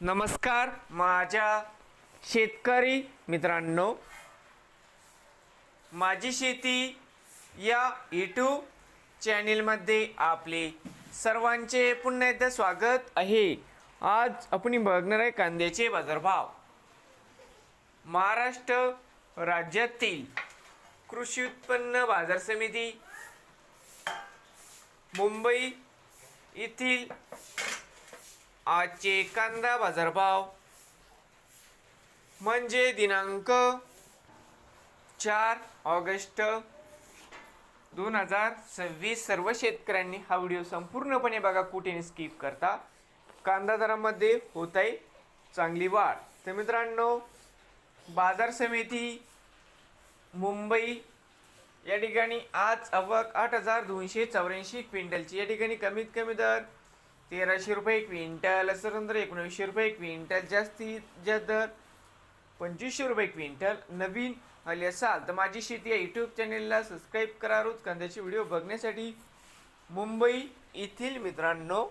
नमस्कार माझ्या शेतकरी मित्रांनो, माझी शेती या यूट्यूब चॅनेलमध्ये आपले सर्वांचे पुन्हा एकदा स्वागत आहे। आज आपण बघणार आहे कांद्याचे बाजारभाव। महाराष्ट्र राज्यातील कृषी उत्पन्न बाजार समिती मुंबई येथील आजचे कांदा बाजारभाव म्हणजे दिनांक 4 ऑगस्ट 2026। सर्व शेतकऱ्यांनी हा व्हिडिओ संपूर्णपणे बघा, कुठे स्किप करता। कांदा दरामध्ये होत आहे चांगली वाढ। तर मित्रांनो, बाजार समिती मुंबई या ठिकाणी आज आवक 8284 क्विंटलची। या ठिकाणी कमीत कमी दर 1300 रुपये क्विंटल, सर्वत्र 1900 रुपये क्विंटल, जास्तीत जास्त दर 2500 रुपये क्विंटल। नवीन आले असाल तर माझी शेती या यूट्यूब चॅनेलला सबस्क्राईब करा रोज कांद्याचे व्हिडिओ बघण्यासाठी। मुंबई येथील मित्रांनो,